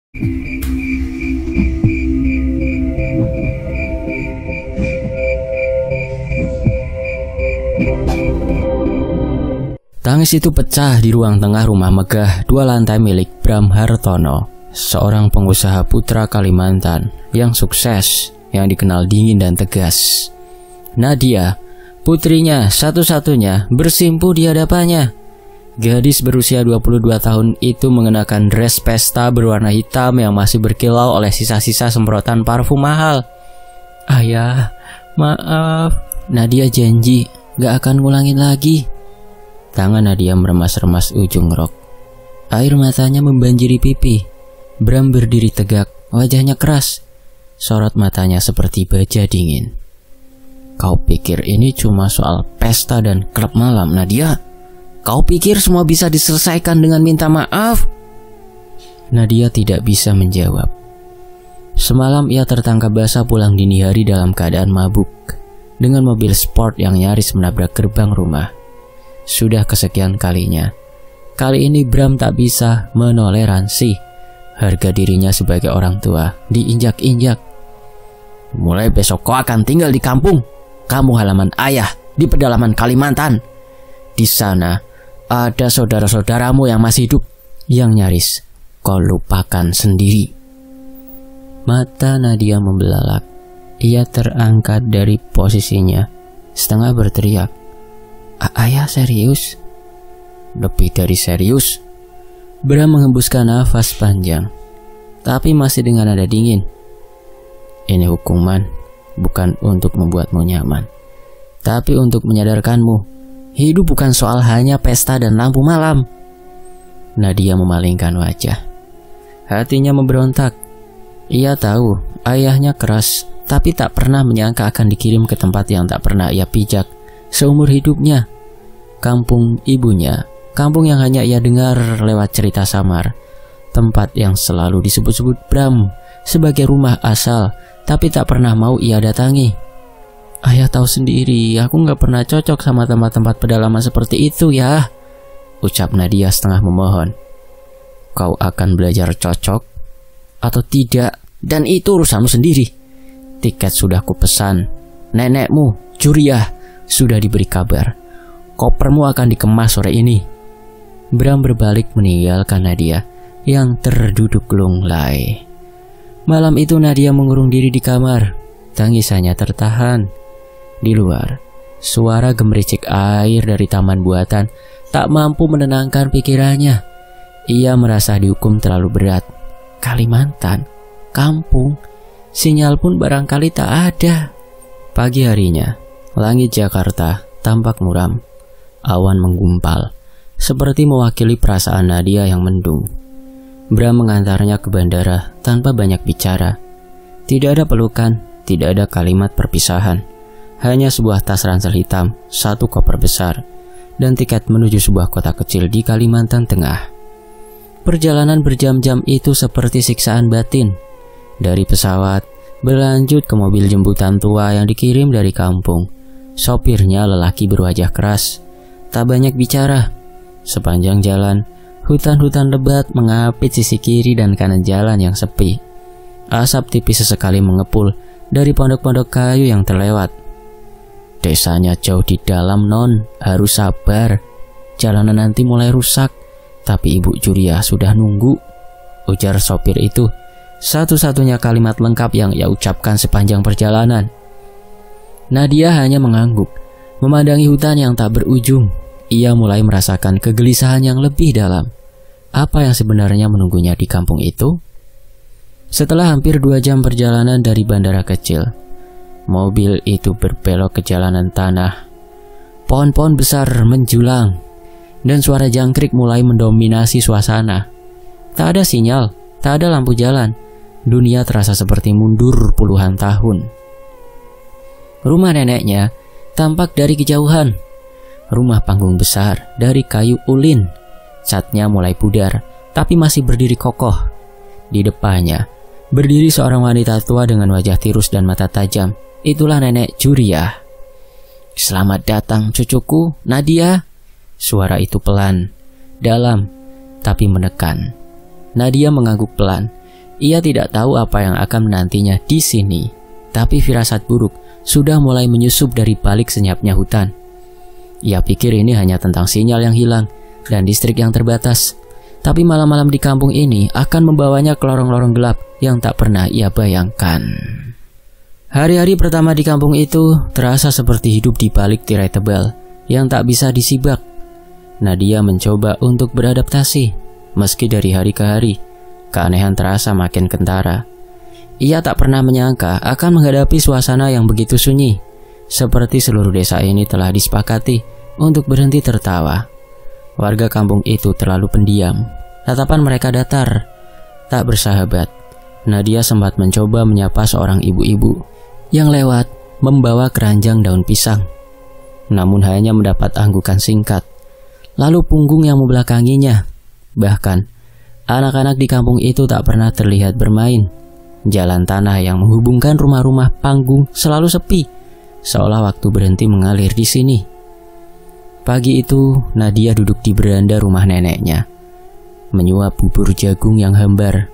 Tangis itu pecah di ruang tengah rumah megah 2 lantai milik Bram Hartono, seorang pengusaha putra Kalimantan yang sukses, yang dikenal dingin dan tegas. Nadia, putrinya satu-satunya, bersimpuh di hadapannya. Gadis berusia 22 tahun itu mengenakan dress pesta berwarna hitam yang masih berkilau oleh sisa-sisa semprotan parfum mahal. "Ayah, maaf." Nadia janji gak akan ngulangin lagi. Tangan Nadia meremas-remas ujung rok. Air matanya membanjiri pipi. Bram berdiri tegak, wajahnya keras. Sorot matanya seperti baja dingin. "Kau pikir ini cuma soal pesta dan klub malam, Nadia? Kau pikir semua bisa diselesaikan dengan minta maaf?" Nadia tidak bisa menjawab. Semalam ia tertangkap basah pulang dini hari dalam keadaan mabuk, dengan mobil sport yang nyaris menabrak gerbang rumah. Sudah kesekian kalinya. Kali ini Bram tak bisa menoleransi harga dirinya sebagai orang tua diinjak-injak. "Mulai besok kau akan tinggal di kampung. Kamu halaman ayah di pedalaman Kalimantan. Di sana ada saudara-saudaramu yang masih hidup, yang nyaris kau lupakan sendiri." Mata Nadia membelalak. Ia terangkat dari posisinya, setengah berteriak, "Ayah serius?" "Lebih dari serius." Bram menghembuskan nafas panjang, tapi masih dengan nada dingin. "Ini hukuman bukan untuk membuatmu nyaman, tapi untuk menyadarkanmu, hidup bukan soal hanya pesta dan lampu malam." Nadia memalingkan wajah. Hatinya memberontak. Ia tahu ayahnya keras, tapi tak pernah menyangka akan dikirim ke tempat yang tak pernah ia pijak seumur hidupnya. Kampung ibunya, kampung yang hanya ia dengar lewat cerita samar, tempat yang selalu disebut-sebut Bram sebagai rumah asal, tapi tak pernah mau ia datangi. "Ayah tahu sendiri, aku gak pernah cocok sama tempat-tempat pedalaman seperti itu ya," ucap Nadia setengah memohon. "Kau akan belajar cocok atau tidak, dan itu urusanmu sendiri. Tiket sudah kupesan. Nenekmu, Juriah, sudah diberi kabar. Kopermu akan dikemas sore ini." Bram berbalik meninggalkan Nadia yang terduduk lunglai. Malam itu Nadia mengurung diri di kamar. Tangisannya tertahan. Di luar, suara gemericik air dari taman buatan tak mampu menenangkan pikirannya. Ia merasa dihukum terlalu berat. Kalimantan, kampung, sinyal pun barangkali tak ada. Pagi harinya, langit Jakarta tampak muram. Awan menggumpal, seperti mewakili perasaan Nadia yang mendung. Bram mengantarnya ke bandara tanpa banyak bicara. Tidak ada pelukan, tidak ada kalimat perpisahan. Hanya sebuah tas ransel hitam, 1 koper besar, dan tiket menuju sebuah kota kecil di Kalimantan Tengah. Perjalanan berjam-jam itu seperti siksaan batin. Dari pesawat, berlanjut ke mobil jemputan tua yang dikirim dari kampung. Sopirnya lelaki berwajah keras, tak banyak bicara. Sepanjang jalan, hutan-hutan lebat mengapit sisi kiri dan kanan jalan yang sepi. Asap tipis sesekali mengepul dari pondok-pondok kayu yang terlewat. "Desanya jauh di dalam, Non. Harus sabar. Jalanan nanti mulai rusak, tapi Ibu Juriah sudah nunggu," ujar sopir itu. Satu-satunya kalimat lengkap yang ia ucapkan sepanjang perjalanan. Nadia hanya mengangguk, memandangi hutan yang tak berujung. Ia mulai merasakan kegelisahan yang lebih dalam. Apa yang sebenarnya menunggunya di kampung itu? Setelah hampir 2 jam perjalanan dari bandara kecil, mobil itu berbelok ke jalanan tanah. Pohon-pohon besar menjulang, dan suara jangkrik mulai mendominasi suasana. Tak ada sinyal, tak ada lampu jalan. Dunia terasa seperti mundur puluhan tahun. Rumah neneknya tampak dari kejauhan. Rumah panggung besar dari kayu ulin. Catnya mulai pudar, tapi masih berdiri kokoh. Di depannya, berdiri seorang wanita tua dengan wajah tirus dan mata tajam. Itulah nenek Juriah. "Selamat datang cucuku, Nadia." Suara itu pelan, dalam, tapi menekan. Nadia mengangguk pelan. Ia tidak tahu apa yang akan menantinya di sini, tapi firasat buruk sudah mulai menyusup dari balik senyapnya hutan. Ia pikir ini hanya tentang sinyal yang hilang dan listrik yang terbatas. Tapi malam-malam di kampung ini akan membawanya ke lorong-lorong gelap yang tak pernah ia bayangkan. Hari-hari pertama di kampung itu terasa seperti hidup di balik tirai tebal yang tak bisa disibak. Nadia mencoba untuk beradaptasi. Meski dari hari ke hari, keanehan terasa makin kentara. Ia tak pernah menyangka akan menghadapi suasana yang begitu sunyi. Seperti seluruh desa ini telah disepakati untuk berhenti tertawa. Warga kampung itu terlalu pendiam. Tatapan mereka datar, tak bersahabat. Nadia sempat mencoba menyapa seorang ibu-ibu yang lewat membawa keranjang daun pisang. Namun hanya mendapat anggukan singkat. Lalu punggung yang membelakanginya. Bahkan, anak-anak di kampung itu tak pernah terlihat bermain. Jalan tanah yang menghubungkan rumah-rumah panggung selalu sepi, seolah waktu berhenti mengalir di sini. Pagi itu, Nadia duduk di beranda rumah neneknya, menyuap bubur jagung yang hambar.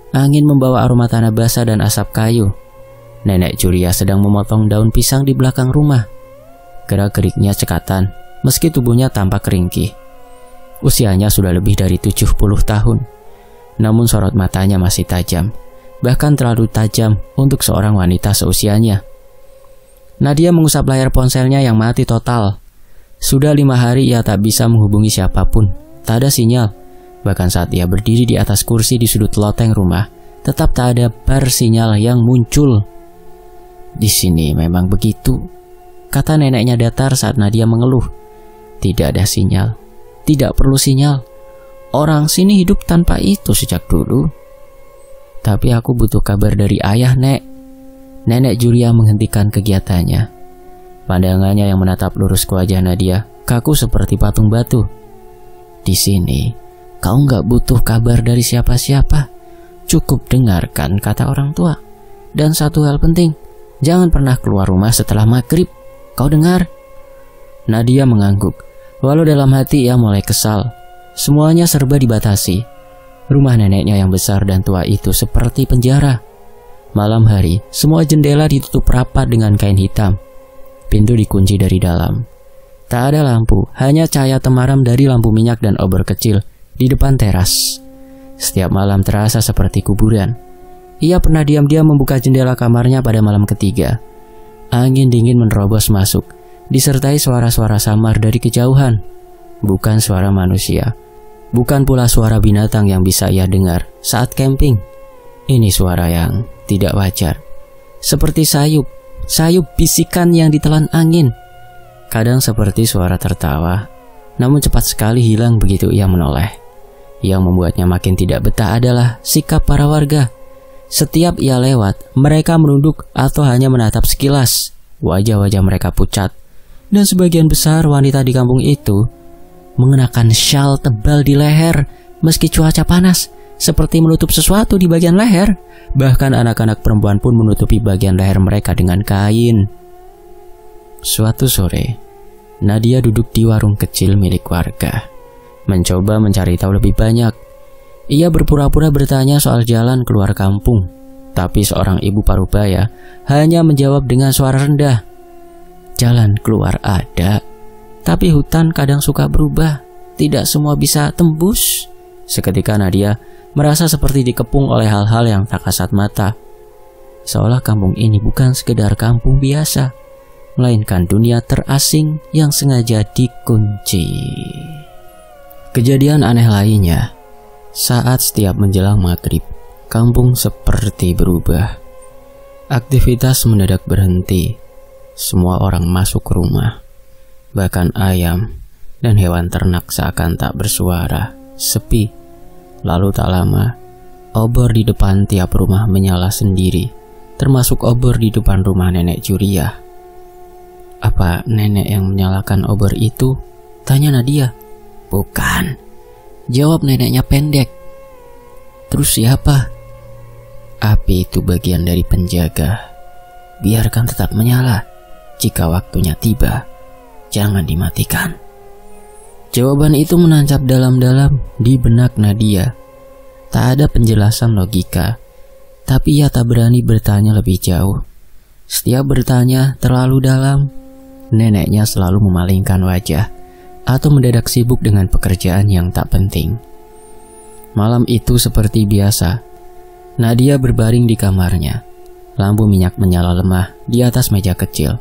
Angin membawa aroma tanah basah dan asap kayu. Nenek Julia sedang memotong daun pisang di belakang rumah. Gerak-geriknya cekatan, meski tubuhnya tampak ringkih. Usianya sudah lebih dari 70 tahun, namun sorot matanya masih tajam, bahkan terlalu tajam untuk seorang wanita seusianya. Nadia mengusap layar ponselnya yang mati total. Sudah 5 hari ia tak bisa menghubungi siapapun, tak ada sinyal. Bahkan saat ia berdiri di atas kursi di sudut loteng rumah, tetap tak ada bar sinyal yang muncul. Di sini memang begitu, kata neneknya datar saat Nadia mengeluh. Tidak ada sinyal, tidak perlu sinyal. Orang sini hidup tanpa itu sejak dulu. Tapi aku butuh kabar dari ayah, Nek. Nenek Julia menghentikan kegiatannya. Pandangannya yang menatap lurus ke wajah Nadia kaku seperti patung batu. Di sini, kau nggak butuh kabar dari siapa-siapa. Cukup dengarkan kata orang tua. Dan satu hal penting, jangan pernah keluar rumah setelah maghrib. Kau dengar? Nadia mengangguk. Walau dalam hati ia mulai kesal. Semuanya serba dibatasi. Rumah neneknya yang besar dan tua itu seperti penjara. Malam hari, semua jendela ditutup rapat dengan kain hitam. Pintu dikunci dari dalam. Tak ada lampu, hanya cahaya temaram dari lampu minyak dan obor kecil di depan teras. Setiap malam terasa seperti kuburan. Ia pernah diam-diam membuka jendela kamarnya pada malam ketiga. Angin dingin menerobos masuk, disertai suara-suara samar dari kejauhan. Bukan suara manusia, bukan pula suara binatang yang bisa ia dengar saat camping. Ini suara yang tidak wajar, seperti sayup bisikan yang ditelan angin. Kadang seperti suara tertawa, namun cepat sekali hilang begitu ia menoleh. Yang membuatnya makin tidak betah adalah sikap para warga. Setiap ia lewat, mereka menunduk atau hanya menatap sekilas. Wajah-wajah mereka pucat, dan sebagian besar wanita di kampung itu mengenakan syal tebal di leher meski cuaca panas, seperti menutup sesuatu di bagian leher. Bahkan anak-anak perempuan pun menutupi bagian leher mereka dengan kain. Suatu sore, Nadia duduk di warung kecil milik warga, mencoba mencari tahu lebih banyak. Ia berpura-pura bertanya soal jalan keluar kampung, tapi seorang ibu parubaya hanya menjawab dengan suara rendah. Jalan keluar ada, tapi hutan kadang suka berubah. Tidak semua bisa tembus. Seketika Nadia merasa seperti dikepung oleh hal-hal yang tak kasat mata. Seolah kampung ini bukan sekedar kampung biasa, melainkan dunia terasing yang sengaja dikunci. Kejadian aneh lainnya, saat setiap menjelang maghrib, kampung seperti berubah. Aktivitas mendadak berhenti. Semua orang masuk ke rumah. Bahkan ayam dan hewan ternak seakan tak bersuara, sepi. Lalu tak lama, obor di depan tiap rumah menyala sendiri, termasuk obor di depan rumah nenek Julia. Apa nenek yang menyalakan obor itu? Tanya Nadia. Bukan, jawab neneknya pendek. Terus siapa? Api itu bagian dari penjaga. Biarkan tetap menyala. Jika waktunya tiba, jangan dimatikan. Jawaban itu menancap dalam-dalam di benak Nadia. Tak ada penjelasan logika, Tapi ia tak berani bertanya lebih jauh. Setiap bertanya terlalu dalam, neneknya selalu memalingkan wajah atau mendadak sibuk dengan pekerjaan yang tak penting. Malam itu seperti biasa, Nadia berbaring di kamarnya. Lampu minyak menyala lemah di atas meja kecil.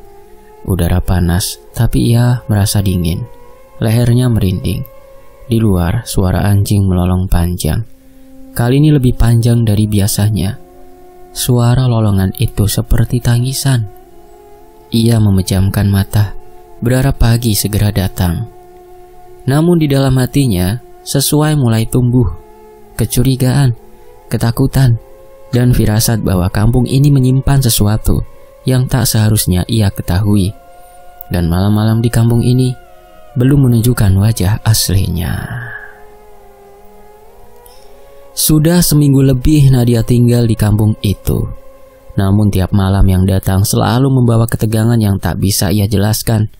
Udara panas, tapi ia merasa dingin. Lehernya merinding. Di luar, suara anjing melolong panjang. Kali ini lebih panjang dari biasanya. Suara lolongan itu seperti tangisan. Ia memejamkan mata, berharap pagi segera datang. Namun di dalam hatinya, sesuai mulai tumbuh kecurigaan, ketakutan, dan firasat bahwa kampung ini menyimpan sesuatu yang tak seharusnya ia ketahui. Dan malam-malam di kampung ini belum menunjukkan wajah aslinya. Sudah seminggu lebih Nadia tinggal di kampung itu. Namun tiap malam yang datang selalu membawa ketegangan yang tak bisa ia jelaskan.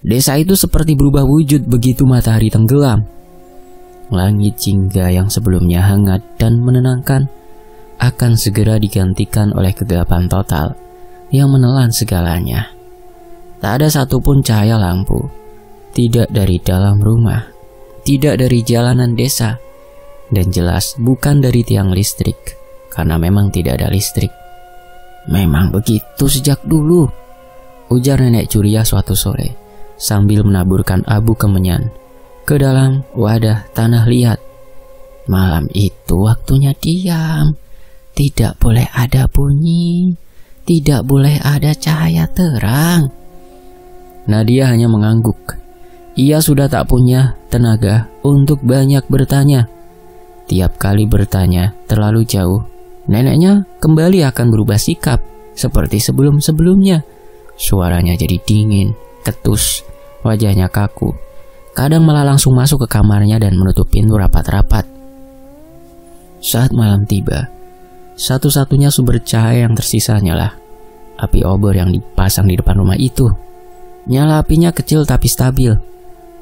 Desa itu seperti berubah wujud begitu matahari tenggelam. Langit jingga yang sebelumnya hangat dan menenangkan akan segera digantikan oleh kegelapan total yang menelan segalanya. Tak ada satupun cahaya lampu. Tidak dari dalam rumah, tidak dari jalanan desa, dan jelas bukan dari tiang listrik, karena memang tidak ada listrik. Memang begitu sejak dulu, ujar nenek Curia suatu sore, sambil menaburkan abu kemenyan ke dalam wadah tanah liat. Malam itu waktunya diam, tidak boleh ada bunyi, tidak boleh ada cahaya terang. Nadia hanya mengangguk. Ia sudah tak punya tenaga untuk banyak bertanya. Tiap kali bertanya terlalu jauh, neneknya kembali akan berubah sikap seperti sebelum-sebelumnya. Suaranya jadi dingin, ketus, wajahnya kaku. Kadang malah langsung masuk ke kamarnya dan menutup pintu rapat-rapat. Saat malam tiba, satu-satunya sumber cahaya yang tersisa hanyalah api obor yang dipasang di depan rumah itu. Nyala apinya kecil tapi stabil.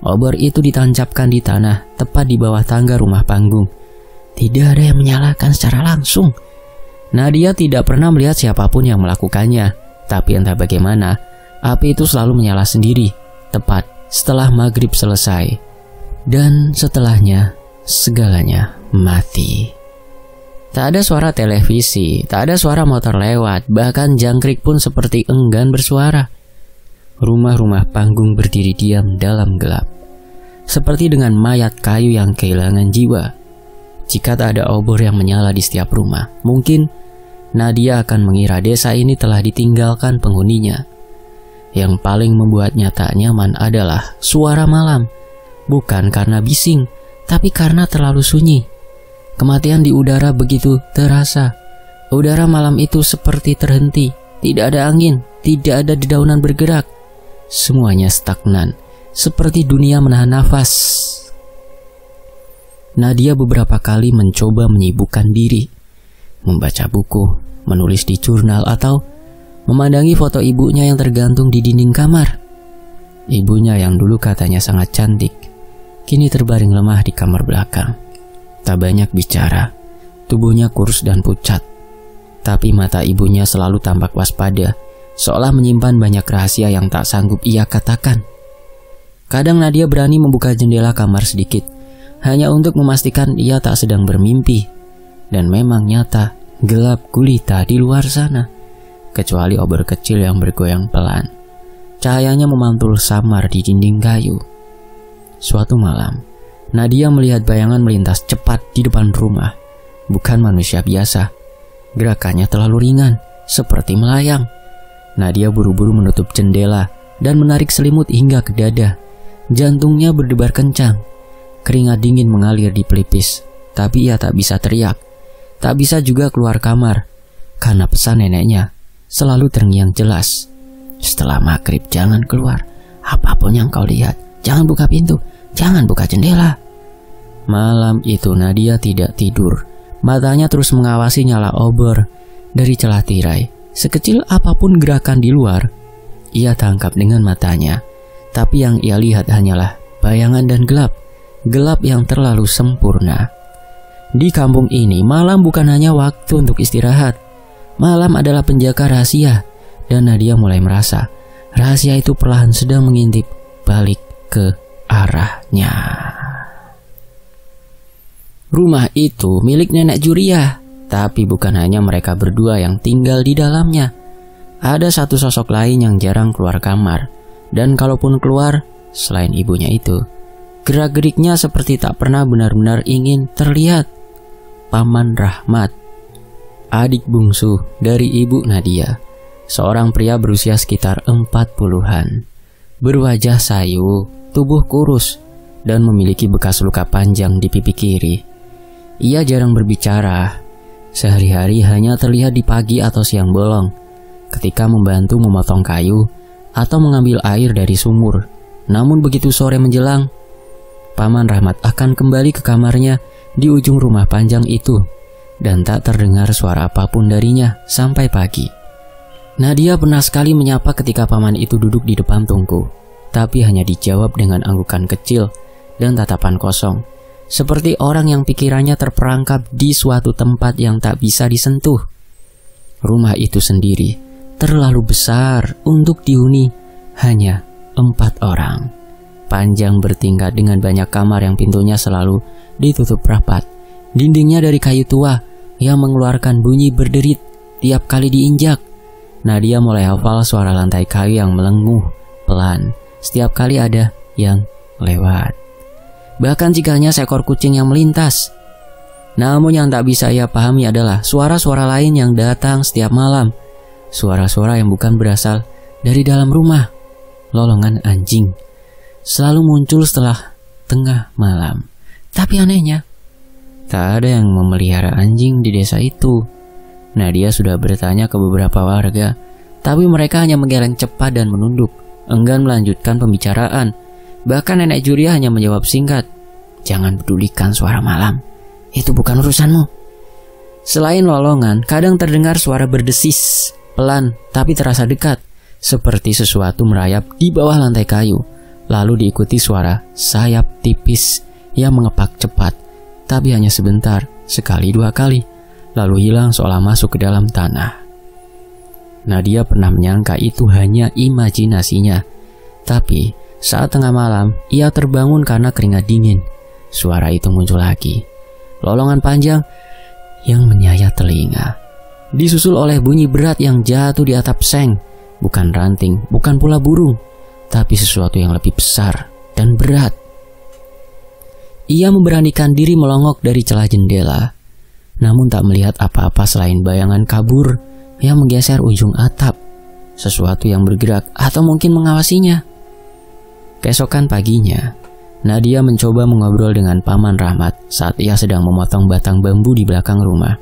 Obor itu ditancapkan di tanah tepat di bawah tangga rumah panggung. Tidak ada yang menyalakan secara langsung. Nadia tidak pernah melihat siapapun yang melakukannya. Tapi entah bagaimana, api itu selalu menyala sendiri, tepat setelah maghrib selesai. Dan setelahnya, segalanya mati. Tak ada suara televisi, tak ada suara motor lewat, bahkan jangkrik pun seperti enggan bersuara. Rumah-rumah panggung berdiri diam dalam gelap, seperti dengan mayat kayu yang kehilangan jiwa. Jika tak ada obor yang menyala di setiap rumah, mungkin Nadia akan mengira desa ini telah ditinggalkan penghuninya. Yang paling membuatnya tak nyaman adalah suara malam. Bukan karena bising, tapi karena terlalu sunyi. Kematian di udara begitu terasa. Udara malam itu seperti terhenti. Tidak ada angin, tidak ada dedaunan bergerak. Semuanya stagnan, seperti dunia menahan nafas. Nadia beberapa kali mencoba menyibukkan diri, membaca buku, menulis di jurnal, atau memandangi foto ibunya yang tergantung di dinding kamar. Ibunya yang dulu katanya sangat cantik, kini terbaring lemah di kamar belakang. Tak banyak bicara, tubuhnya kurus dan pucat. Tapi mata ibunya selalu tampak waspada, seolah menyimpan banyak rahasia yang tak sanggup ia katakan. Kadang Nadia berani membuka jendela kamar sedikit, hanya untuk memastikan ia tak sedang bermimpi. Dan memang nyata, gelap gulita di luar sana, kecuali obor kecil yang bergoyang pelan. Cahayanya memantul samar di dinding kayu. Suatu malam, Nadia melihat bayangan melintas cepat di depan rumah. Bukan manusia biasa. Gerakannya terlalu ringan, seperti melayang. Nadia buru-buru menutup jendela dan menarik selimut hingga ke dada. Jantungnya berdebar kencang. Keringat dingin mengalir di pelipis, tapi ia tak bisa teriak. Tak bisa juga keluar kamar, karena pesan neneknya selalu terngiang jelas. Setelah maghrib jangan keluar. Apapun yang kau lihat, jangan buka pintu, jangan buka jendela. Malam itu Nadia tidak tidur. Matanya terus mengawasi nyala obor dari celah tirai. Sekecil apapun gerakan di luar, ia tangkap dengan matanya. Tapi yang ia lihat hanyalah bayangan dan gelap. Gelap yang terlalu sempurna. Di kampung ini, malam bukan hanya waktu untuk istirahat. Malam adalah penjaga rahasia. Dan Nadia mulai merasa rahasia itu perlahan sedang mengintip balik ke arahnya. Rumah itu milik nenek Juria. Tapi bukan hanya mereka berdua yang tinggal di dalamnya. Ada satu sosok lain yang jarang keluar kamar. Dan kalaupun keluar, selain ibunya itu, gerak-geriknya seperti tak pernah benar-benar ingin terlihat. Paman Rahmat, adik bungsu dari ibu Nadia, seorang pria berusia sekitar 40-an. Berwajah sayu, tubuh kurus, dan memiliki bekas luka panjang di pipi kiri. Ia jarang berbicara. Sehari-hari hanya terlihat di pagi atau siang bolong, ketika membantu memotong kayu atau mengambil air dari sumur. Namun begitu sore menjelang, Paman Rahmat akan kembali ke kamarnya di ujung rumah panjang itu, dan tak terdengar suara apapun darinya sampai pagi. Nadia pernah sekali menyapa ketika paman itu duduk di depan tungku, tapi hanya dijawab dengan anggukan kecil dan tatapan kosong, seperti orang yang pikirannya terperangkap di suatu tempat yang tak bisa disentuh. Rumah itu sendiri terlalu besar untuk dihuni hanya 4 orang. Panjang bertingkat dengan banyak kamar yang pintunya selalu ditutup rapat. Dindingnya dari kayu tua yang mengeluarkan bunyi berderit tiap kali diinjak. Nadia mulai hafal suara lantai kayu yang melenguh pelan setiap kali ada yang lewat. Bahkan jika hanya seekor kucing yang melintas. Namun yang tak bisa ia pahami adalah suara-suara lain yang datang setiap malam. Suara-suara yang bukan berasal dari dalam rumah. Lolongan anjing selalu muncul setelah tengah malam. Tapi anehnya, tak ada yang memelihara anjing di desa itu. Nadia sudah bertanya ke beberapa warga, tapi mereka hanya menggeleng cepat dan menunduk, enggan melanjutkan pembicaraan. Bahkan nenek Juria hanya menjawab singkat, "Jangan pedulikan suara malam, itu bukan urusanmu." Selain lolongan, kadang terdengar suara berdesis, pelan tapi terasa dekat, seperti sesuatu merayap di bawah lantai kayu. Lalu diikuti suara sayap tipis yang mengepak cepat, tapi hanya sebentar, sekali dua kali, lalu hilang seolah masuk ke dalam tanah. Nadia pernah menyangka itu hanya imajinasinya, tapi saat tengah malam, ia terbangun karena keringat dingin. Suara itu muncul lagi, lolongan panjang yang menyayat telinga, disusul oleh bunyi berat yang jatuh di atap seng. Bukan ranting, bukan pula burung, tapi sesuatu yang lebih besar dan berat. Ia memberanikan diri melongok dari celah jendela, namun tak melihat apa-apa selain bayangan kabur yang menggeser ujung atap. Sesuatu yang bergerak atau mungkin mengawasinya. Keesokan paginya, Nadia mencoba mengobrol dengan Paman Rahmat saat ia sedang memotong batang bambu di belakang rumah.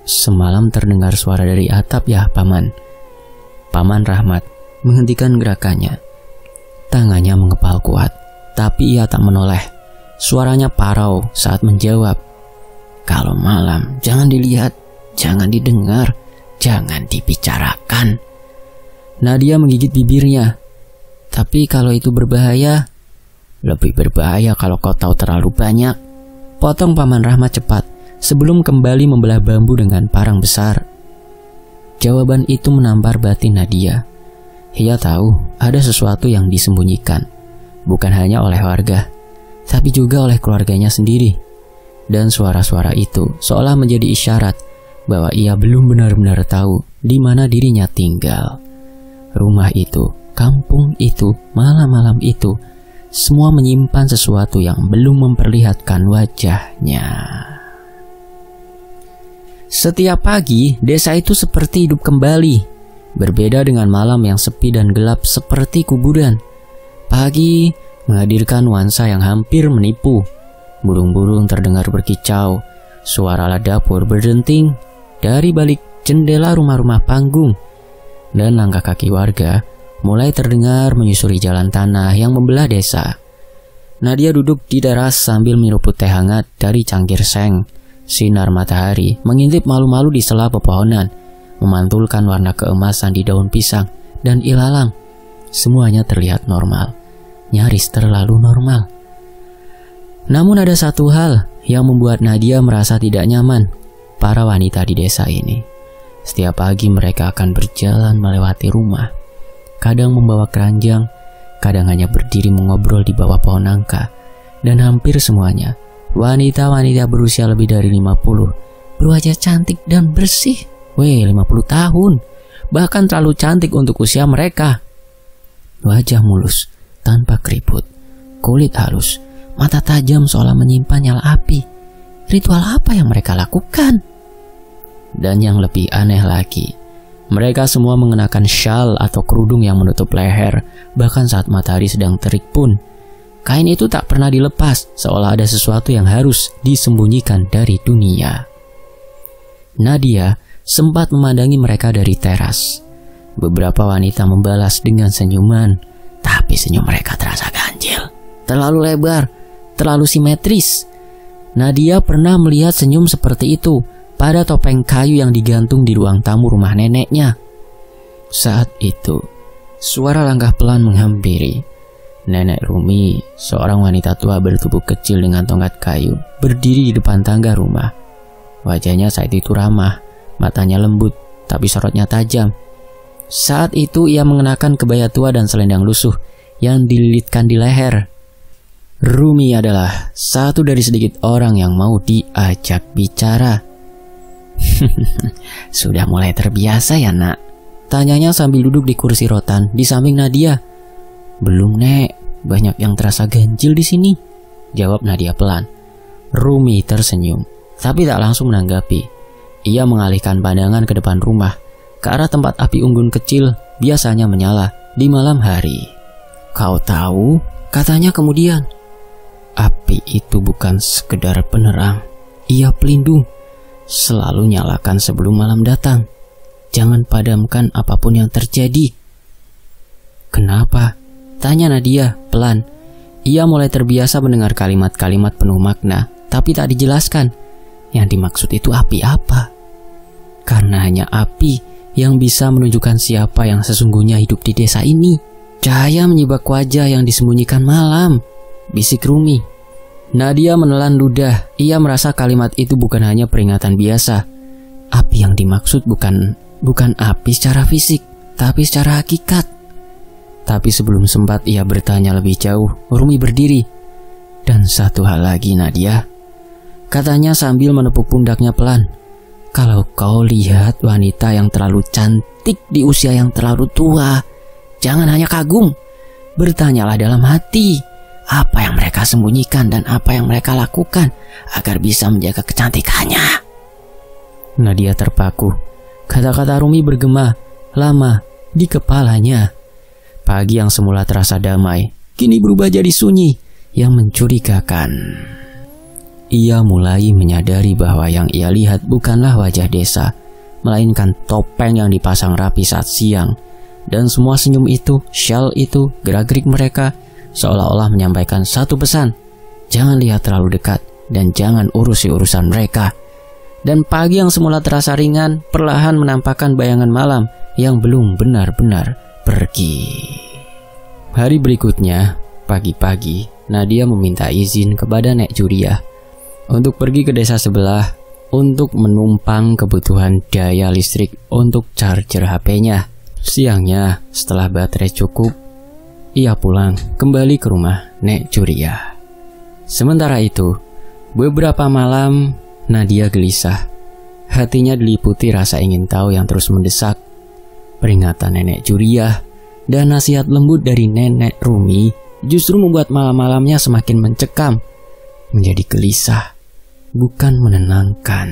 "Semalam terdengar suara dari atap ya, Paman?" Paman Rahmat menghentikan gerakannya. Tangannya mengepal kuat, tapi ia tak menoleh. Suaranya parau saat menjawab, "Kalau malam, jangan dilihat, jangan didengar, jangan dibicarakan." Nadia menggigit bibirnya. "Tapi kalau itu berbahaya?" "Lebih berbahaya kalau kau tahu terlalu banyak," potong Paman Rahmat cepat sebelum kembali membelah bambu dengan parang besar. Jawaban itu menampar batin Nadia. Ia tahu ada sesuatu yang disembunyikan, bukan hanya oleh warga, tapi juga oleh keluarganya sendiri. Dan suara-suara itu seolah menjadi isyarat bahwa ia belum benar-benar tahu di mana dirinya tinggal. Rumah itu, kampung itu, malam-malam itu, semua menyimpan sesuatu yang belum memperlihatkan wajahnya. Setiap pagi, desa itu seperti hidup kembali. Berbeda dengan malam yang sepi dan gelap seperti kuburan. Pagi menghadirkan nuansa yang hampir menipu. Burung-burung terdengar berkicau, suara alat dapur berdenting dari balik jendela rumah-rumah panggung, dan langkah kaki warga mulai terdengar menyusuri jalan tanah yang membelah desa. Nadia duduk di teras sambil menyeruput teh hangat dari cangkir seng. Sinar matahari mengintip malu-malu di sela pepohonan, memantulkan warna keemasan di daun pisang dan ilalang. Semuanya terlihat normal, nyaris terlalu normal. Namun ada satu hal yang membuat Nadia merasa tidak nyaman. Para wanita di desa ini, setiap pagi mereka akan berjalan melewati rumah. Kadang membawa keranjang, kadang hanya berdiri mengobrol di bawah pohon nangka. Dan hampir semuanya wanita-wanita berusia lebih dari 50, berwajah cantik dan bersih. 50 tahun, bahkan terlalu cantik untuk usia mereka. Wajah mulus, tanpa keriput, kulit halus, mata tajam seolah menyimpan nyala api. Ritual apa yang mereka lakukan? Dan yang lebih aneh lagi, mereka semua mengenakan syal atau kerudung yang menutup leher, bahkan saat matahari sedang terik pun. Kain itu tak pernah dilepas, seolah ada sesuatu yang harus disembunyikan dari dunia. Nadia sempat memandangi mereka dari teras. Beberapa wanita membalas dengan senyuman, tapi senyum mereka terasa ganjil, terlalu lebar, terlalu simetris. Nadia pernah melihat senyum seperti itu pada topeng kayu yang digantung di ruang tamu rumah neneknya. Saat itu, suara langkah pelan menghampiri. Nenek Rumi, seorang wanita tua bertubuh kecil dengan tongkat kayu, berdiri di depan tangga rumah. Wajahnya saat itu ramah, matanya lembut, tapi sorotnya tajam. Saat itu ia mengenakan kebaya tua dan selendang lusuh yang dililitkan di leher. Rumi adalah satu dari sedikit orang yang mau diajak bicara. Sudah mulai terbiasa ya, Nak? Tanyanya sambil duduk di kursi rotan di samping Nadia. Belum, Nek, banyak yang terasa ganjil di sini, jawab Nadia pelan. Rumi tersenyum, tapi tak langsung menanggapi. Ia mengalihkan pandangan ke depan rumah, ke arah tempat api unggun kecil biasanya menyala di malam hari. Kau tahu, katanya kemudian, api itu bukan sekedar penerang, ia pelindung. Selalu nyalakan sebelum malam datang. Jangan padamkan apapun yang terjadi. Kenapa? Tanya Nadia pelan. Ia mulai terbiasa mendengar kalimat-kalimat penuh makna, tapi tak dijelaskan. Yang dimaksud itu api apa? Karena hanya api yang bisa menunjukkan siapa yang sesungguhnya hidup di desa ini. Cahaya menyibak wajah yang disembunyikan malam, bisik Rumi. Nadia menelan ludah. Ia merasa kalimat itu bukan hanya peringatan biasa. Api yang dimaksud bukan api secara fisik, tapi secara hakikat. Tapi sebelum sempat ia bertanya lebih jauh, Rumi berdiri. Dan satu hal lagi, Nadia, katanya sambil menepuk pundaknya pelan. Kalau kau lihat wanita yang terlalu cantik di usia yang terlalu tua, jangan hanya kagum, bertanyalah dalam hati. Apa yang mereka sembunyikan dan apa yang mereka lakukan agar bisa menjaga kecantikannya. Nadia terpaku. Kata-kata Rumi bergema lama di kepalanya. Pagi yang semula terasa damai, kini berubah jadi sunyi yang mencurigakan. Ia mulai menyadari bahwa yang ia lihat bukanlah wajah desa, melainkan topeng yang dipasang rapi saat siang. Dan semua senyum itu, syal itu, gerak-gerik mereka seolah-olah menyampaikan satu pesan. Jangan lihat terlalu dekat dan jangan urusi urusan mereka. Dan pagi yang semula terasa ringan perlahan menampakkan bayangan malam yang belum benar-benar pergi. Hari berikutnya, pagi-pagi, Nadia meminta izin kepada Nek Juriah untuk pergi ke desa sebelah untuk menumpang kebutuhan daya listrik untuk charger HP-nya. Siangnya, setelah baterai cukup, ia pulang kembali ke rumah Nek Juriah. Sementara itu, beberapa malam Nadia gelisah. Hatinya diliputi rasa ingin tahu yang terus mendesak. Peringatan Nenek Juriah dan nasihat lembut dari Nenek Rumi justru membuat malam-malamnya semakin mencekam, menjadi gelisah, bukan menenangkan.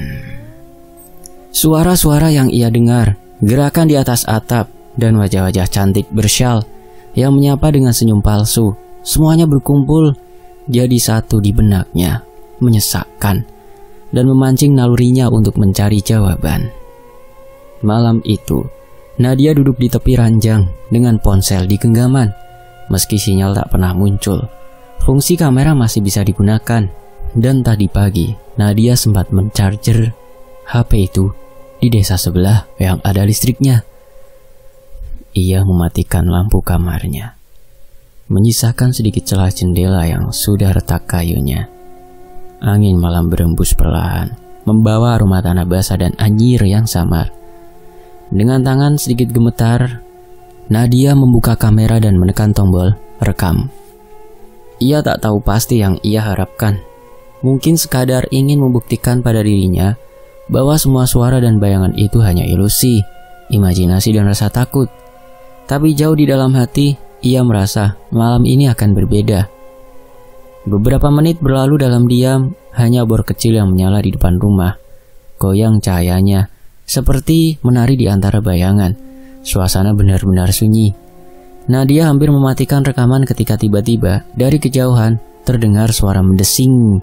Suara-suara yang ia dengar, gerakan di atas atap, dan wajah-wajah cantik bersyal yang menyapa dengan senyum palsu, semuanya berkumpul jadi satu di benaknya, menyesakkan dan memancing nalurinya untuk mencari jawaban. Malam itu, Nadia duduk di tepi ranjang dengan ponsel di genggaman. Meski sinyal tak pernah muncul, fungsi kamera masih bisa digunakan. Dan tadi pagi, Nadia sempat mencarger HP itu di desa sebelah yang ada listriknya. Ia mematikan lampu kamarnya, menyisakan sedikit celah jendela yang sudah retak kayunya Angin malam berembus perlahan, membawa aroma tanah basah dan anjir yang samar. Dengan tangan sedikit gemetar, Nadia membuka kamera dan menekan tombol rekam. Ia tak tahu pasti yang ia harapkan. Mungkin sekadar ingin membuktikan pada dirinya bahwa semua suara dan bayangan itu hanya ilusi, imajinasi dan rasa takut. Tapi jauh di dalam hati, ia merasa malam ini akan berbeda. Beberapa menit berlalu dalam diam, hanya obor kecil yang menyala di depan rumah. Goyang cahayanya, seperti menari di antara bayangan. Suasana benar-benar sunyi. Nadia hampir mematikan rekaman ketika tiba-tiba dari kejauhan terdengar suara mendesing,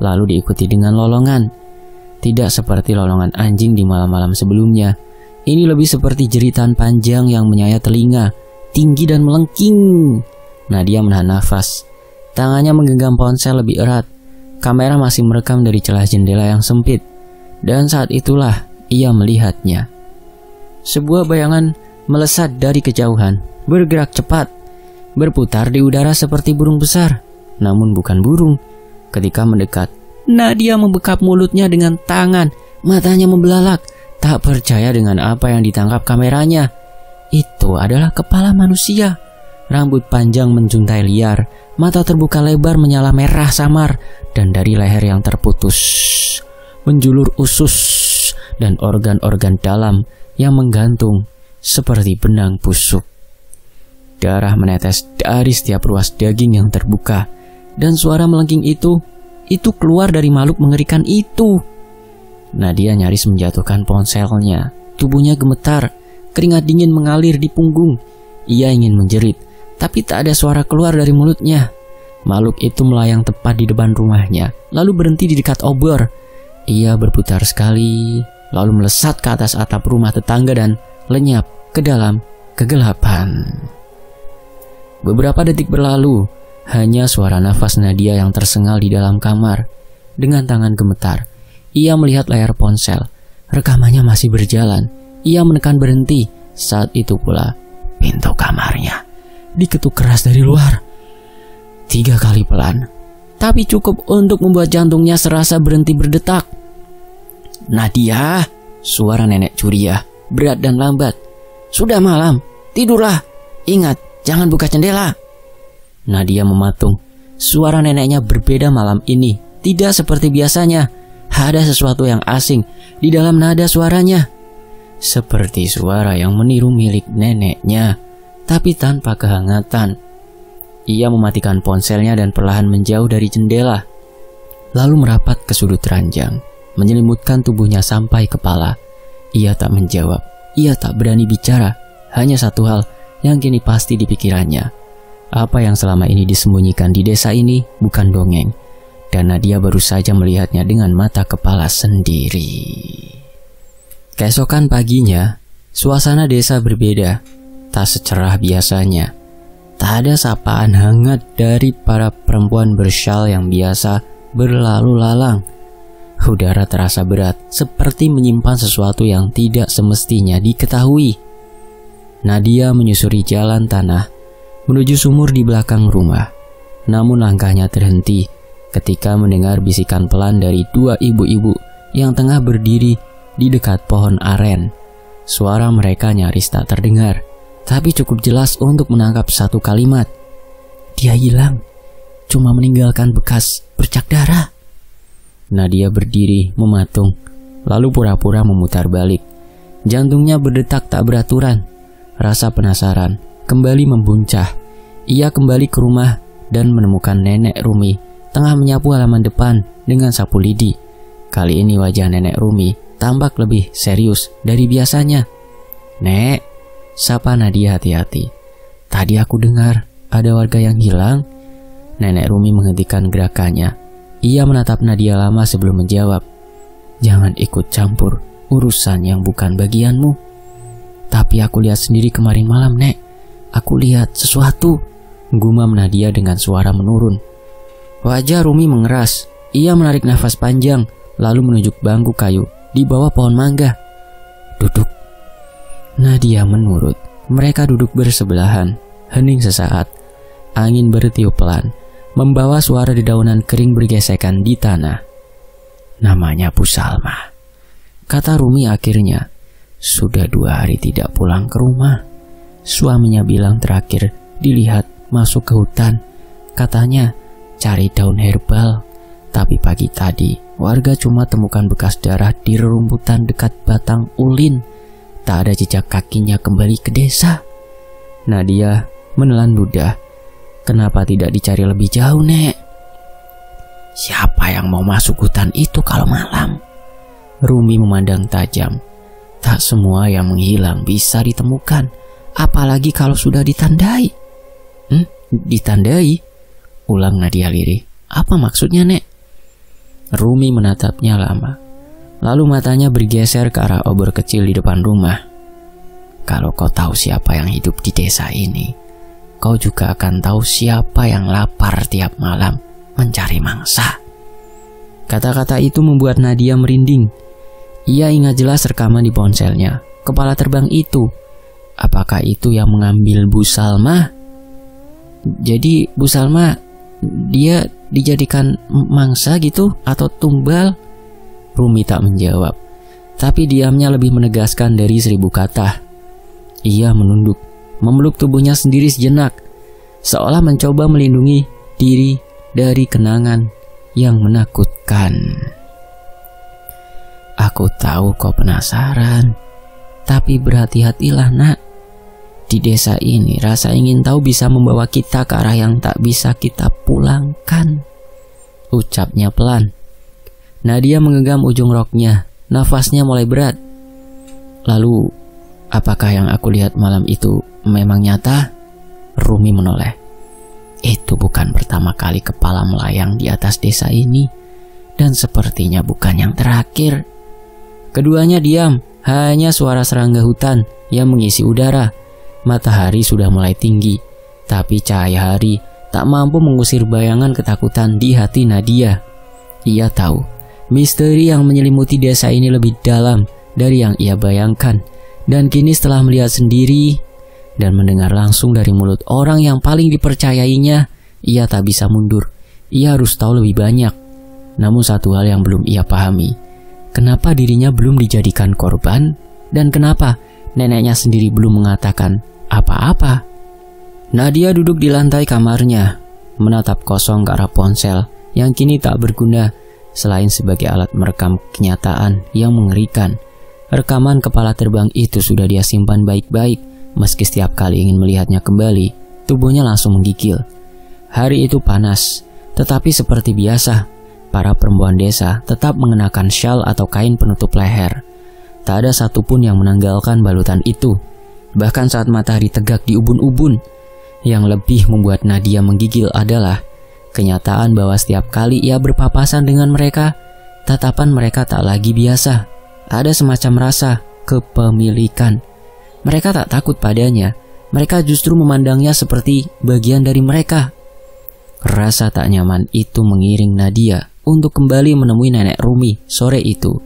lalu diikuti dengan lolongan. Tidak seperti lolongan anjing di malam-malam sebelumnya. Ini lebih seperti jeritan panjang yang menyayat telinga, tinggi dan melengking. Nadia menahan nafas. Tangannya menggenggam ponsel lebih erat. Kamera masih merekam dari celah jendela yang sempit. Dan saat itulah ia melihatnya. Sebuah bayangan melesat dari kejauhan, bergerak cepat, berputar di udara seperti burung besar. Namun bukan burung. Ketika mendekat, Nadia membekap mulutnya dengan tangan, matanya membelalak, tak percaya dengan apa yang ditangkap kameranya. Itu adalah kepala manusia. Rambut panjang menjuntai liar, mata terbuka lebar menyala merah samar, dan dari leher yang terputus menjulur usus dan organ-organ dalam yang menggantung seperti benang busuk. Darah menetes dari setiap ruas daging yang terbuka, dan suara melengking itu keluar dari makhluk mengerikan itu. Nadia nyaris menjatuhkan ponselnya. Tubuhnya gemetar, keringat dingin mengalir di punggung. Ia ingin menjerit, tapi tak ada suara keluar dari mulutnya. Makhluk itu melayang tepat di depan rumahnya, lalu berhenti di dekat obor. Ia berputar sekali, lalu melesat ke atas atap rumah tetangga dan lenyap ke dalam kegelapan. Beberapa detik berlalu, hanya suara nafas Nadia yang tersengal di dalam kamar. Dengan tangan gemetar, ia melihat layar ponsel. Rekamannya masih berjalan. Ia menekan berhenti. Saat itu pula, pintu kamarnya diketuk keras dari luar. 3 kali pelan, tapi cukup untuk membuat jantungnya serasa berhenti berdetak. Nadia, suara nenek Curiah, berat dan lambat. Sudah malam, tidurlah. Ingat, jangan buka jendela. Nadia mematung. Suara neneknya berbeda malam ini. Tidak seperti biasanya. Ada sesuatu yang asing di dalam nada suaranya. Seperti suara yang meniru milik neneknya, tapi tanpa kehangatan. Ia mematikan ponselnya dan perlahan menjauh dari jendela. Lalu merapat ke sudut ranjang, menyelimutkan tubuhnya sampai kepala. Ia tak menjawab. Ia tak berani bicara. Hanya satu hal yang kini pasti di pikirannya. Apa yang selama ini disembunyikan di desa ini bukan dongeng. Dan Nadia baru saja melihatnya dengan mata kepala sendiri. Keesokan paginya, suasana desa berbeda. Tak secerah biasanya. Tak ada sapaan hangat dari para perempuan bersyal yang biasa berlalu lalang. Udara terasa berat, seperti menyimpan sesuatu yang tidak semestinya diketahui. Nadia menyusuri jalan tanah menuju sumur di belakang rumah. Namun langkahnya terhenti ketika mendengar bisikan pelan dari 2 ibu-ibu yang tengah berdiri di dekat pohon aren. Suara mereka nyaris tak terdengar, tapi cukup jelas untuk menangkap satu kalimat. Dia hilang, cuma meninggalkan bekas bercak darah. Nadia berdiri mematung, lalu pura-pura memutar balik. Jantungnya berdetak tak beraturan. Rasa penasaran kembali membuncah. Ia kembali ke rumah dan menemukan Nenek Rumi tengah menyapu halaman depan dengan sapu lidi. Kali ini wajah Nenek Rumi tampak lebih serius dari biasanya. Nek, sapa Nadia hati-hati. Tadi aku dengar ada warga yang hilang. Nenek Rumi menghentikan gerakannya. Ia menatap Nadia lama sebelum menjawab. Jangan ikut campur urusan yang bukan bagianmu. Tapi aku lihat sendiri kemarin malam, Nek. Aku lihat sesuatu, gumam Nadia dengan suara menurun. Wajah Rumi mengeras. Ia menarik nafas panjang, lalu menunjuk bangku kayu di bawah pohon mangga. Duduk. Nadia menurut. Mereka duduk bersebelahan. Hening sesaat. Angin bertiup pelan, membawa suara dedaunan kering bergesekan di tanah. Namanya Bu Salma, kata Rumi akhirnya. Sudah 2 hari tidak pulang ke rumah. Suaminya bilang terakhir dilihat masuk ke hutan. Katanya cari daun herbal. Tapi pagi tadi warga cuma temukan bekas darah di rerumputan dekat batang ulin. Tak ada jejak kakinya kembali ke desa. Nadia menelan ludah. Kenapa tidak dicari lebih jauh, Nek? Siapa yang mau masuk hutan itu kalau malam? Rumi memandang tajam. Tak semua yang menghilang bisa ditemukan, apalagi kalau sudah ditandai. Ditandai? Ulang Nadia lirih. Apa maksudnya, Nek? Rumi menatapnya lama. Lalu matanya bergeser ke arah obor kecil di depan rumah. Kalau kau tahu siapa yang hidup di desa ini, kau juga akan tahu siapa yang lapar tiap malam mencari mangsa. Kata-kata itu membuat Nadia merinding. Ia ingat jelas rekaman di ponselnya. Kepala terbang itu, apakah itu yang mengambil Bu Salma? Jadi Bu Salma, dia dijadikan mangsa gitu atau tumbal? Rumi tak menjawab, tapi diamnya lebih menegaskan dari 1000 kata. Ia menunduk, memeluk tubuhnya sendiri sejenak, seolah mencoba melindungi diri dari kenangan yang menakutkan. Aku tahu kau penasaran, tapi berhati-hatilah, Nak. Di desa ini rasa ingin tahu bisa membawa kita ke arah yang tak bisa kita pulangkan. Ucapnya pelan. Nadia menggenggam ujung roknya, nafasnya mulai berat. Lalu, apakah yang aku lihat malam itu memang nyata? Rumi menoleh. Itu bukan pertama kali kepala melayang di atas desa ini, dan sepertinya bukan yang terakhir. Keduanya diam, hanya suara serangga hutan yang mengisi udara. Matahari sudah mulai tinggi, tapi cahaya hari tak mampu mengusir bayangan ketakutan di hati Nadia. Ia tahu, misteri yang menyelimuti desa ini lebih dalam dari yang ia bayangkan, dan kini setelah melihat sendiri dan mendengar langsung dari mulut orang yang paling dipercayainya, ia tak bisa mundur. Ia harus tahu lebih banyak. Namun satu hal yang belum ia pahami, kenapa dirinya belum dijadikan korban, dan kenapa neneknya sendiri belum mengatakan apa-apa. Nadia duduk di lantai kamarnya, menatap kosong ke arah ponsel yang kini tak berguna selain sebagai alat merekam kenyataan yang mengerikan. Rekaman kepala terbang itu sudah dia simpan baik-baik. Meski setiap kali ingin melihatnya kembali, tubuhnya langsung menggigil. Hari itu panas, tetapi seperti biasa, para perempuan desa tetap mengenakan syal atau kain penutup leher. Tak ada satupun yang menanggalkan balutan itu. Bahkan saat matahari tegak di ubun-ubun, yang lebih membuat Nadia menggigil adalah kenyataan bahwa setiap kali ia berpapasan dengan mereka, tatapan mereka tak lagi biasa. Ada semacam rasa kepemilikan. Mereka tak takut padanya, mereka justru memandangnya seperti bagian dari mereka. Rasa tak nyaman itu mengiring Nadia untuk kembali menemui nenek Rumi sore itu.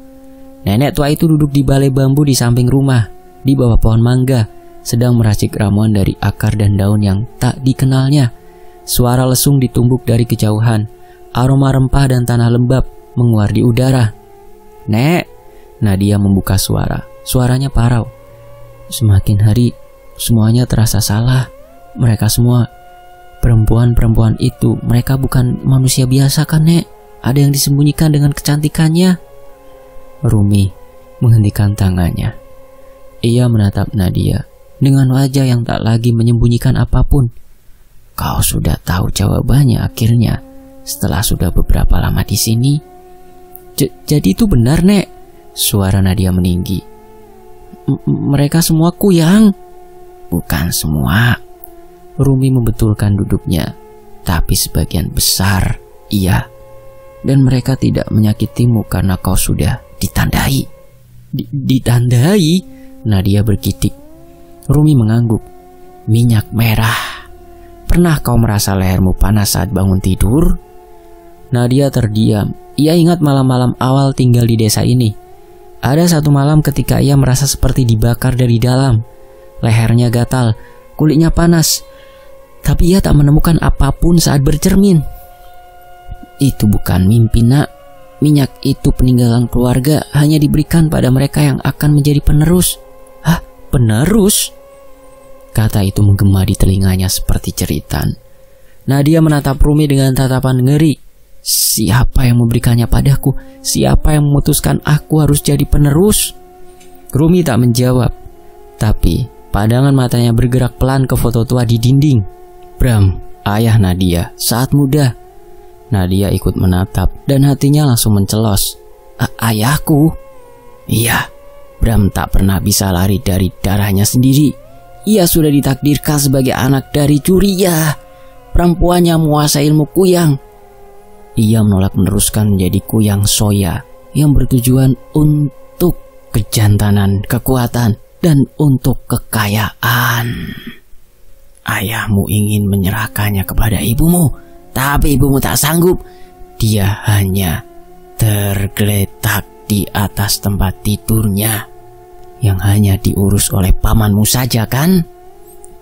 Nenek tua itu duduk di balai bambu di samping rumah, di bawah pohon mangga, sedang meracik ramuan dari akar dan daun yang tak dikenalnya. Suara lesung ditumbuk dari kejauhan, aroma rempah dan tanah lembab menguar di udara. "Nek," Nadia membuka suara, suaranya parau. Semakin hari, semuanya terasa salah. Mereka semua, perempuan-perempuan itu, mereka bukan manusia biasa kan, Nek? Ada yang disembunyikan dengan kecantikannya. Rumi menghentikan tangannya. Ia menatap Nadia dengan wajah yang tak lagi menyembunyikan apapun. Kau sudah tahu jawabannya akhirnya, setelah sudah beberapa lama di sini. Jadi itu benar, Nek? Suara Nadia meninggi. Mereka semua kuyang. Bukan semua. Rumi membetulkan duduknya. Tapi sebagian besar, iya. Dan mereka tidak menyakitimu karena kau sudah ditandai. Ditandai? Nadia bergidik. Rumi mengangguk. Minyak merah. Pernah kau merasa lehermu panas saat bangun tidur? Nadia terdiam. Ia ingat malam-malam awal tinggal di desa ini. Ada satu malam ketika ia merasa seperti dibakar dari dalam. Lehernya gatal, kulitnya panas. Tapi ia tak menemukan apapun saat bercermin. Itu bukan mimpi, nak. Minyak itu peninggalan keluarga, hanya diberikan pada mereka yang akan menjadi penerus. Hah? Penerus? Kata itu menggema di telinganya seperti jeritan. Nadia menatap Rumi dengan tatapan ngeri. Siapa yang memberikannya padaku? Siapa yang memutuskan aku harus jadi penerus? Rumi tak menjawab, tapi pandangan matanya bergerak pelan ke foto tua di dinding. Bram, ayah Nadia saat muda. Nadia ikut menatap dan hatinya langsung mencelos. Ayahku? Iya, Bram tak pernah bisa lari dari darahnya sendiri. Ia sudah ditakdirkan sebagai anak dari Curiya, perempuan yang menguasai ilmu kuyang. Ia menolak meneruskan menjadi kuyang Soya yang bertujuan untuk kejantanan, kekuatan, dan untuk kekayaan. Ayahmu ingin menyerahkannya kepada ibumu, tapi ibumu tak sanggup. Dia hanya tergeletak di atas tempat tidurnya yang hanya diurus oleh pamanmu saja, kan?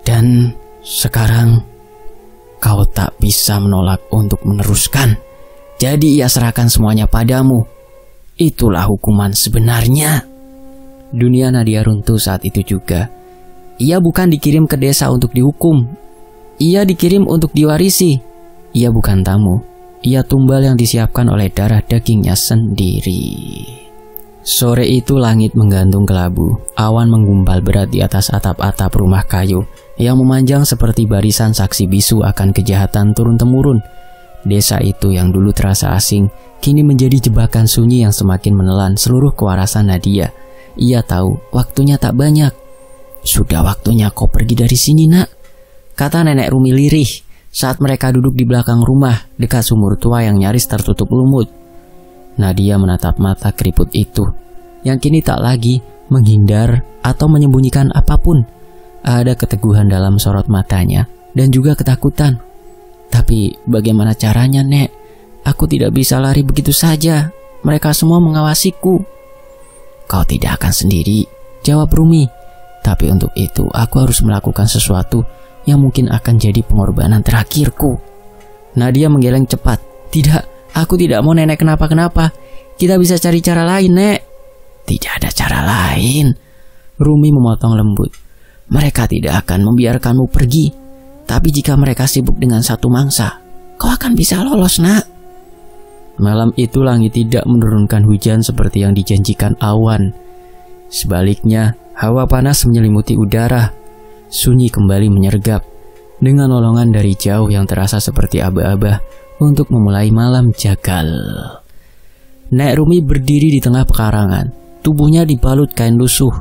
Dan sekarang kau tak bisa menolak untuk meneruskan. Jadi ia serahkan semuanya padamu. Itulah hukuman sebenarnya. Dunia Nadia runtuh saat itu juga. Ia bukan dikirim ke desa untuk dihukum. Ia dikirim untuk diwarisi. Ia bukan tamu. Ia tumbal yang disiapkan oleh darah dagingnya sendiri. Sore itu langit menggantung kelabu. Awan menggumpal berat di atas atap-atap rumah kayu yang memanjang seperti barisan saksi bisu akan kejahatan turun-temurun. Desa itu yang dulu terasa asing, kini menjadi jebakan sunyi yang semakin menelan seluruh kewarasan Nadia. Ia tahu waktunya tak banyak. Sudah waktunya kau pergi dari sini, nak, kata nenek Rumi lirih saat mereka duduk di belakang rumah dekat sumur tua yang nyaris tertutup lumut. Nadia menatap mata keriput itu yang kini tak lagi menghindar atau menyembunyikan apapun. Ada keteguhan dalam sorot matanya dan juga ketakutan. Tapi bagaimana caranya, Nek? Aku tidak bisa lari begitu saja. Mereka semua mengawasiku. Kau tidak akan sendiri, jawab Rumi. Tapi untuk itu aku harus melakukan sesuatu yang mungkin akan jadi pengorbanan terakhirku. Nadia menggeleng cepat. Tidak, aku tidak mau nenek kenapa-kenapa. Kita bisa cari cara lain, Nek. Tidak ada cara lain, Rumi memotong lembut. Mereka tidak akan membiarkanmu pergi. Tapi jika mereka sibuk dengan satu mangsa, kau akan bisa lolos, nak. Malam itu langit tidak menurunkan hujan seperti yang dijanjikan awan. Sebaliknya, hawa panas menyelimuti udara. Sunyi kembali menyergap dengan lolongan dari jauh yang terasa seperti aba-aba untuk memulai malam jagal. Nek Rumi berdiri di tengah pekarangan. Tubuhnya dibalut kain lusuh.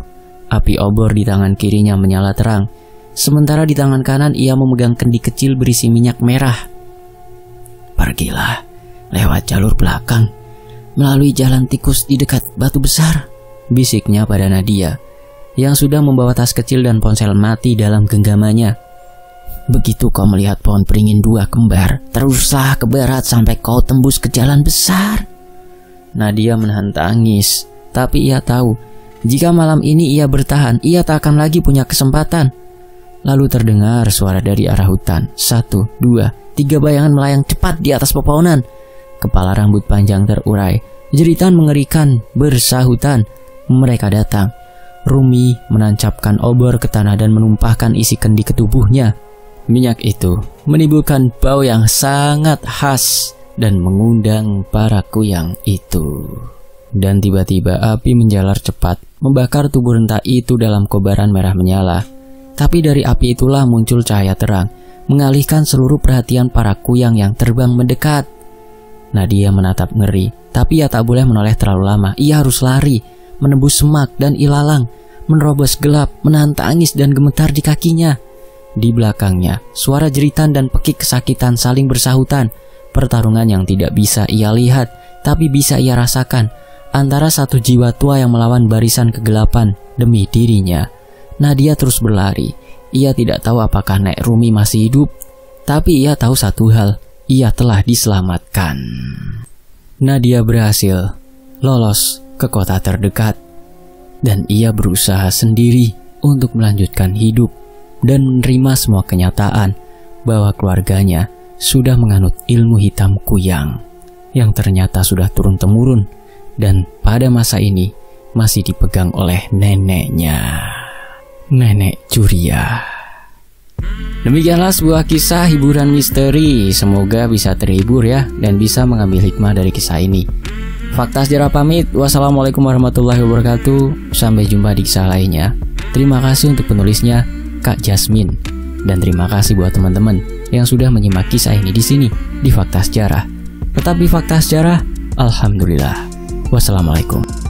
Api obor di tangan kirinya menyala terang. Sementara di tangan kanan ia memegang kendi kecil berisi minyak merah. Pergilah lewat jalur belakang, melalui jalan tikus di dekat batu besar, bisiknya pada Nadia yang sudah membawa tas kecil dan ponsel mati dalam genggamannya. Begitu kau melihat pohon beringin dua kembar, teruslah ke barat sampai kau tembus ke jalan besar. Nadia menahan tangis, tapi ia tahu jika malam ini ia bertahan, ia tak akan lagi punya kesempatan. Lalu terdengar suara dari arah hutan. 1, 2, 3 bayangan melayang cepat di atas pepohonan. Kepala rambut panjang terurai, jeritan mengerikan bersahutan. Mereka datang. Rumi menancapkan obor ke tanah dan menumpahkan isi kendi ke tubuhnya. Minyak itu menimbulkan bau yang sangat khas dan mengundang para kuyang itu. Dan tiba-tiba api menjalar cepat, membakar tubuh renta itu dalam kobaran merah menyala. Tapi dari api itulah muncul cahaya terang, mengalihkan seluruh perhatian para kuyang yang terbang mendekat. Nadia menatap ngeri, tapi ia tak boleh menoleh terlalu lama. Ia harus lari, menembus semak dan ilalang, menerobos gelap, menahan tangis dan gemetar di kakinya. Di belakangnya, suara jeritan dan pekik kesakitan saling bersahutan. Pertarungan yang tidak bisa ia lihat, tapi bisa ia rasakan, antara satu jiwa tua yang melawan barisan kegelapan demi dirinya. Nadia terus berlari. Ia tidak tahu apakah Nek Rumi masih hidup, tapi ia tahu satu hal, ia telah diselamatkan. Nadia berhasil lolos ke kota terdekat, dan ia berusaha sendiri untuk melanjutkan hidup dan menerima semua kenyataan bahwa keluarganya sudah menganut ilmu hitam kuyang. yang ternyata sudah turun-temurun dan pada masa ini masih dipegang oleh neneknya, Nenek Juria. Demikianlah sebuah kisah hiburan misteri. Semoga bisa terhibur ya, dan bisa mengambil hikmah dari kisah ini. Fakta Sejarah pamit. Wassalamualaikum warahmatullahi wabarakatuh. Sampai jumpa di kisah lainnya. Terima kasih untuk penulisnya, Kak Jasmine. Dan terima kasih buat teman-teman yang sudah menyimak kisah ini di sini, di Fakta Sejarah. Tetap di Fakta Sejarah. Alhamdulillah. Wassalamualaikum.